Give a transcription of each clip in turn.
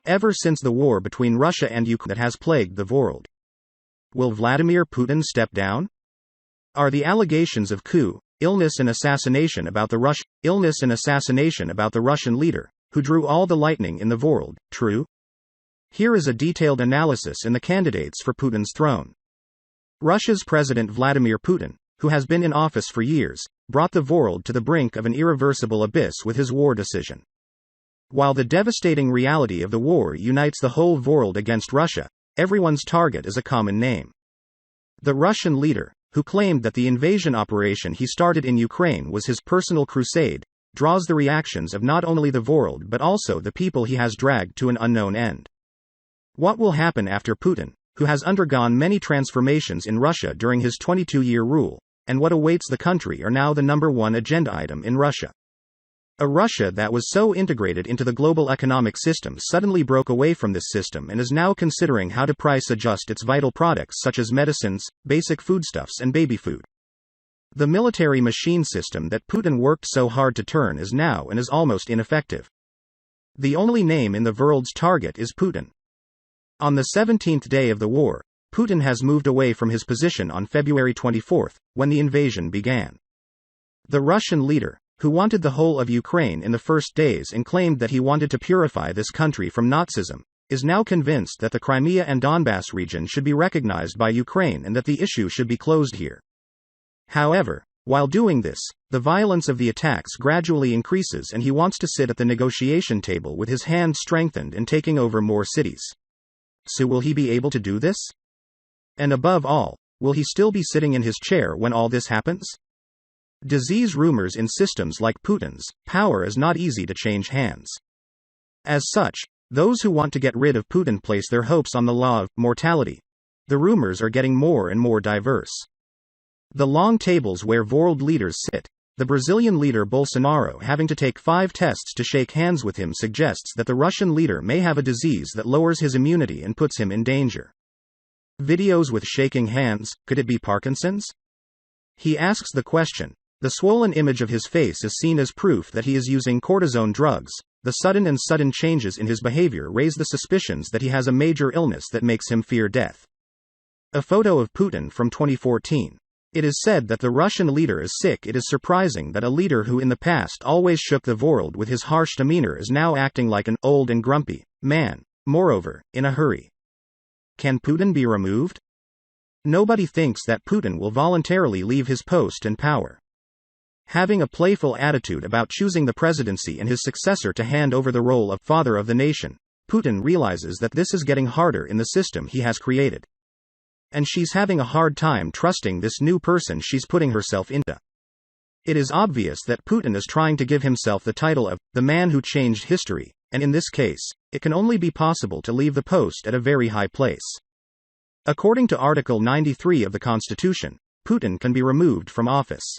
ever since the war between Russia and Ukraine that has plagued the world. Will Vladimir Putin step down? Are the allegations of coup, illness and assassination about the Russian leader, who drew all the lightning in the world, true? Here is a detailed analysis in the candidates for Putin's throne. Russia's President Vladimir Putin, who has been in office for years, brought the world to the brink of an irreversible abyss with his war decision. While the devastating reality of the war unites the whole world against Russia, everyone's target is a common name. The Russian leader, who claimed that the invasion operation he started in Ukraine was his personal crusade, draws the reactions of not only the world but also the people he has dragged to an unknown end. What will happen after Putin, who has undergone many transformations in Russia during his 22-year rule, and what awaits the country are now the #1 agenda item in Russia. A Russia that was so integrated into the global economic system suddenly broke away from this system and is now considering how to price adjust its vital products such as medicines, basic foodstuffs and baby food. The military machine system that Putin worked so hard to turn is now and is almost ineffective. The only name in the world's target is Putin. On the 17th day of the war, Putin has moved away from his position on February 24, when the invasion began. The Russian leader, who wanted the whole of Ukraine in the first days and claimed that he wanted to purify this country from Nazism, is now convinced that the Crimea and Donbass region should be recognized by Ukraine and that the issue should be closed here. However, while doing this, the violence of the attacks gradually increases and he wants to sit at the negotiation table with his hand strengthened and taking over more cities. So will he be able to do this? And above all, will he still be sitting in his chair when all this happens? Disease rumors in systems like Putin's power is not easy to change hands. As such, those who want to get rid of Putin place their hopes on the law of mortality. The rumors are getting more and more diverse. The long tables where world leaders sit, the Brazilian leader Bolsonaro having to take 5 tests to shake hands with him suggests that the Russian leader may have a disease that lowers his immunity and puts him in danger. Videos with shaking hands, could it be Parkinson's? He asks the question. The swollen image of his face is seen as proof that he is using cortisone drugs. The sudden changes in his behavior raise the suspicions that he has a major illness that makes him fear death. A photo of Putin from 2014. It is said that the Russian leader is sick. It is surprising that a leader who in the past always shook the world with his harsh demeanor is now acting like an old and grumpy man, moreover, in a hurry. Can Putin be removed? Nobody thinks that Putin will voluntarily leave his post and power. Having a playful attitude about choosing the presidency and his successor to hand over the role of father of the nation, Putin realizes that this is getting harder in the system he has created. And she's having a hard time trusting this new person she's putting herself into. It is obvious that Putin is trying to give himself the title of the man who changed history, and in this case, it can only be possible to leave the post at a very high place. According to Article 93 of the Constitution, Putin can be removed from office.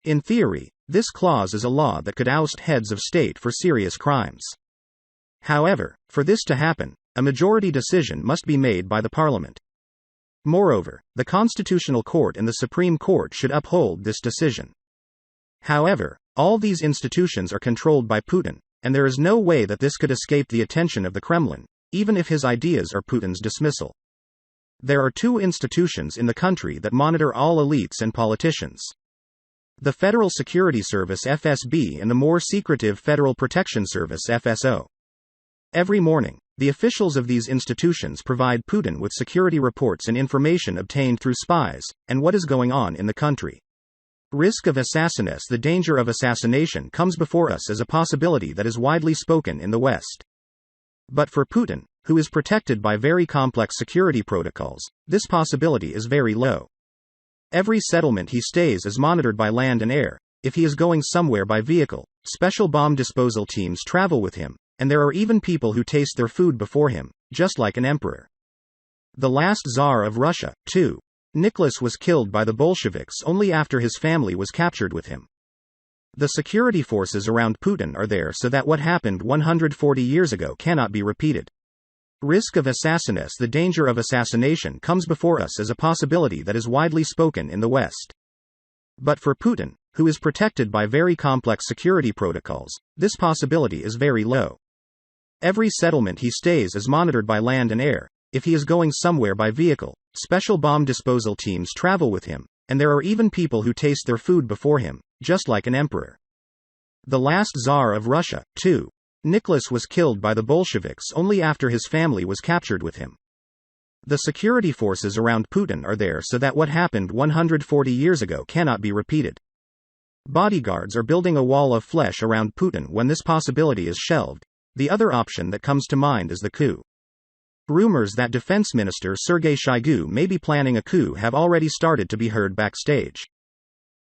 In theory, this clause is a law that could oust heads of state for serious crimes. However, for this to happen, a majority decision must be made by the parliament. Moreover, the Constitutional Court and the Supreme Court should uphold this decision. However, all these institutions are controlled by Putin, and there is no way that this could escape the attention of the Kremlin, even if his ideas are Putin's dismissal. There are 2 institutions in the country that monitor all elites and politicians. The Federal Security Service (FSB) and the more secretive Federal Protection Service (FSO). Every morning, the officials of these institutions provide Putin with security reports and information obtained through spies, and what is going on in the country. Risk of assassination. The danger of assassination comes before us as a possibility that is widely spoken in the West. But for Putin, who is protected by very complex security protocols, this possibility is very low. Every settlement he stays is monitored by land and air. If he is going somewhere by vehicle, special bomb disposal teams travel with him, and there are even people who taste their food before him, just like an emperor. The last Tsar of Russia, too, Nicholas, was killed by the Bolsheviks only after his family was captured with him. The security forces around Putin are there so that what happened 140 years ago cannot be repeated. Risk of assassination. The danger of assassination comes before us as a possibility that is widely spoken in the West. But for Putin, who is protected by very complex security protocols, this possibility is very low. Every settlement he stays is monitored by land and air. If he is going somewhere by vehicle, special bomb disposal teams travel with him, and there are even people who taste their food before him, just like an emperor. The last Tsar of Russia, too. Nicholas was killed by the Bolsheviks only after his family was captured with him. The security forces around Putin are there so that what happened 140 years ago cannot be repeated. Bodyguards are building a wall of flesh around Putin when this possibility is shelved. The other option that comes to mind is the coup. Rumors that Defense Minister Sergei Shoigu may be planning a coup have already started to be heard backstage.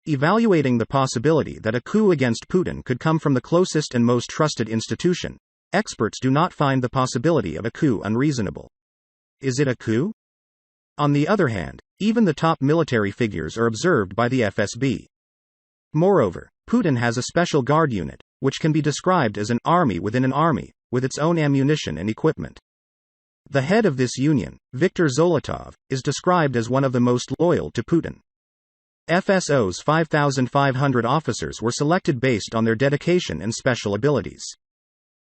Evaluating the possibility that a coup against Putin could come from the closest and most trusted institution, experts do not find the possibility of a coup unreasonable. Is it a coup? On the other hand, even the top military figures are observed by the FSB. Moreover, Putin has a special guard unit, which can be described as an army within an army, with its own ammunition and equipment. The head of this union, Viktor Zolotov, is described as one of the most loyal to Putin. FSO's 5,500 officers were selected based on their dedication and special abilities.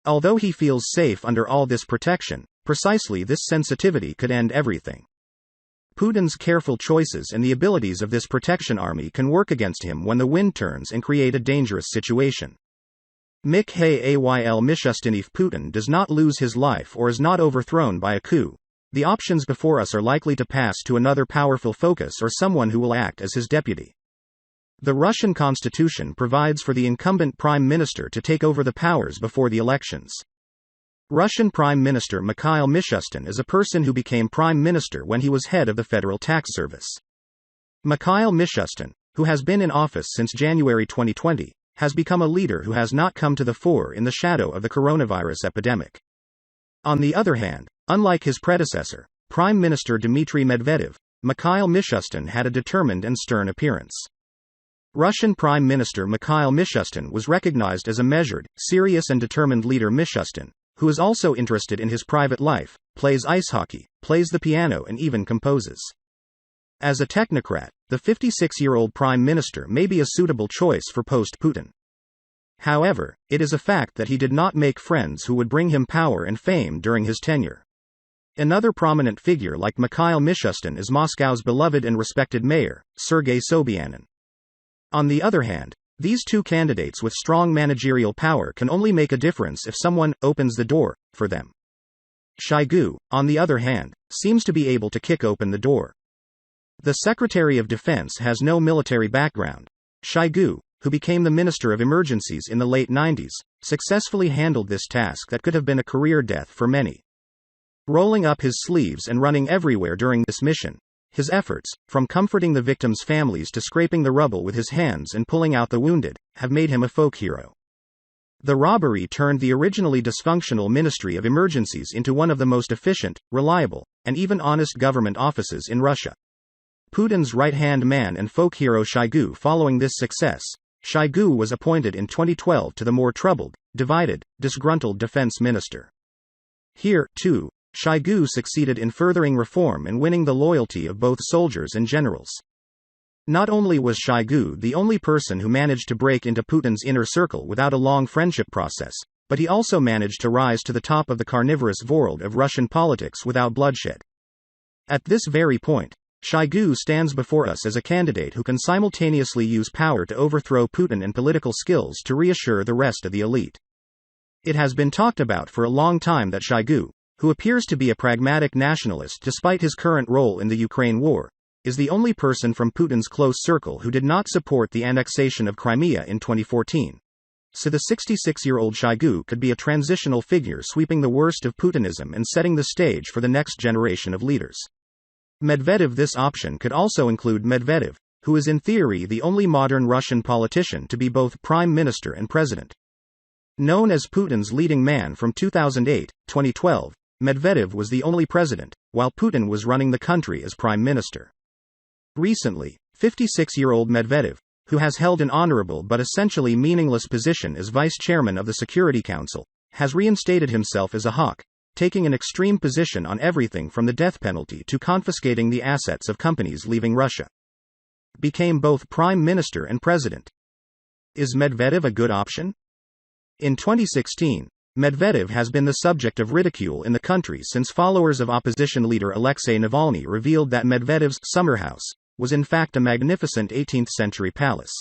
Although he feels safe under all this protection, precisely this sensitivity could end everything. Putin's careful choices and the abilities of this protection army can work against him when the wind turns and create a dangerous situation. Mikhail Mishustin. If Putin does not lose his life or is not overthrown by a coup, the options before us are likely to pass to another powerful focus or someone who will act as his deputy. The Russian constitution provides for the incumbent prime minister to take over the powers before the elections. Russian Prime Minister Mikhail Mishustin is a person who became prime minister when he was head of the Federal Tax Service. Mikhail Mishustin, who has been in office since January 2020, has become a leader who has not come to the fore in the shadow of the coronavirus epidemic. On the other hand, unlike his predecessor, Prime Minister Dmitry Medvedev, Mikhail Mishustin had a determined and stern appearance. Russian Prime Minister Mikhail Mishustin was recognized as a measured, serious and determined leader. Mishustin, who is also interested in his private life, plays ice hockey, plays the piano and even composes. As a technocrat, the 56-year-old prime minister may be a suitable choice for post-Putin. However, it is a fact that he did not make friends who would bring him power and fame during his tenure. Another prominent figure like Mikhail Mishustin is Moscow's beloved and respected mayor, Sergei Sobyanin. On the other hand, these two candidates with strong managerial power can only make a difference if someone opens the door for them. Shoigu, on the other hand, seems to be able to kick open the door. The Secretary of Defense has no military background. Shoigu, who became the Minister of Emergencies in the late 90s, successfully handled this task that could have been a career death for many. Rolling up his sleeves and running everywhere during this mission, his efforts, from comforting the victims' families to scraping the rubble with his hands and pulling out the wounded, have made him a folk hero. The robbery turned the originally dysfunctional Ministry of Emergencies into one of the most efficient, reliable, and even honest government offices in Russia. Putin's right-hand man and folk hero Shoigu. Following this success, Shoigu was appointed in 2012 to the more troubled, divided, disgruntled defense minister. Here, too, Shoigu succeeded in furthering reform and winning the loyalty of both soldiers and generals. Not only was Shoigu the only person who managed to break into Putin's inner circle without a long friendship process, but he also managed to rise to the top of the carnivorous world of Russian politics without bloodshed. At this very point, Shoigu stands before us as a candidate who can simultaneously use power to overthrow Putin and political skills to reassure the rest of the elite. It has been talked about for a long time that Shoigu, who appears to be a pragmatic nationalist despite his current role in the Ukraine war, is the only person from Putin's close circle who did not support the annexation of Crimea in 2014. So the 66-year-old Shoigu could be a transitional figure sweeping the worst of Putinism and setting the stage for the next generation of leaders. Medvedev. This option could also include Medvedev, who is in theory the only modern Russian politician to be both prime minister and president. Known as Putin's leading man from 2008-2012, Medvedev was the only president, while Putin was running the country as prime minister. Recently, 56-year-old Medvedev, who has held an honorable but essentially meaningless position as vice chairman of the Security Council, has reinstated himself as a hawk, taking an extreme position on everything from the death penalty to confiscating the assets of companies leaving Russia. Became both prime minister and president. Is Medvedev a good option? In 2016, Medvedev has been the subject of ridicule in the country since followers of opposition leader Alexei Navalny revealed that Medvedev's summer house was in fact a magnificent 18th-century palace.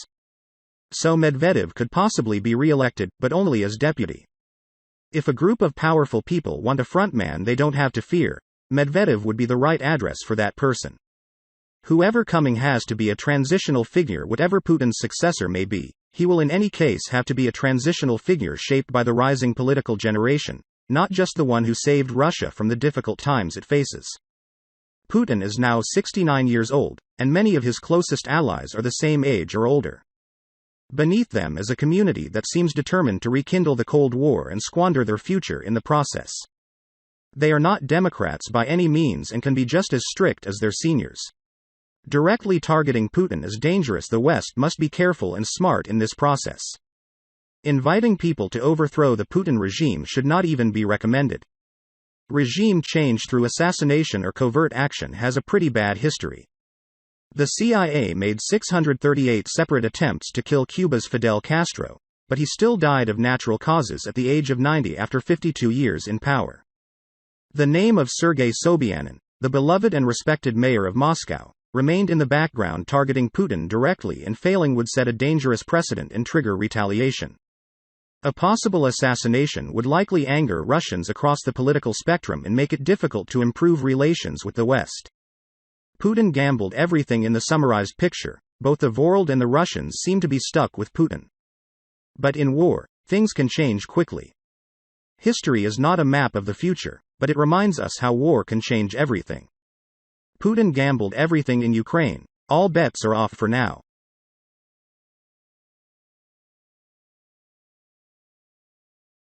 So Medvedev could possibly be re-elected, but only as deputy. If a group of powerful people want a frontman they don't have to fear, Medvedev would be the right address for that person. Whoever coming has to be a transitional figure. Whatever Putin's successor may be, he will in any case have to be a transitional figure shaped by the rising political generation, not just the one who saved Russia from the difficult times it faces. Putin is now 69 years old, and many of his closest allies are the same age or older. Beneath them is a community that seems determined to rekindle the Cold War and squander their future in the process. They are not Democrats by any means and can be just as strict as their seniors. Directly targeting Putin is dangerous. The West must be careful and smart in this process. Inviting people to overthrow the Putin regime should not even be recommended. Regime change through assassination or covert action has a pretty bad history. The CIA made 638 separate attempts to kill Cuba's Fidel Castro, but he still died of natural causes at the age of 90 after 52 years in power. The name of Sergei Sobyanin, the beloved and respected mayor of Moscow, remained in the background. Targeting Putin directly and failing would set a dangerous precedent and trigger retaliation. A possible assassination would likely anger Russians across the political spectrum and make it difficult to improve relations with the West. Putin gambled everything in the summarized picture. Both the world and the Russians seem to be stuck with Putin. But in war, things can change quickly. History is not a map of the future, but it reminds us how war can change everything. Putin gambled everything in Ukraine. All bets are off for now.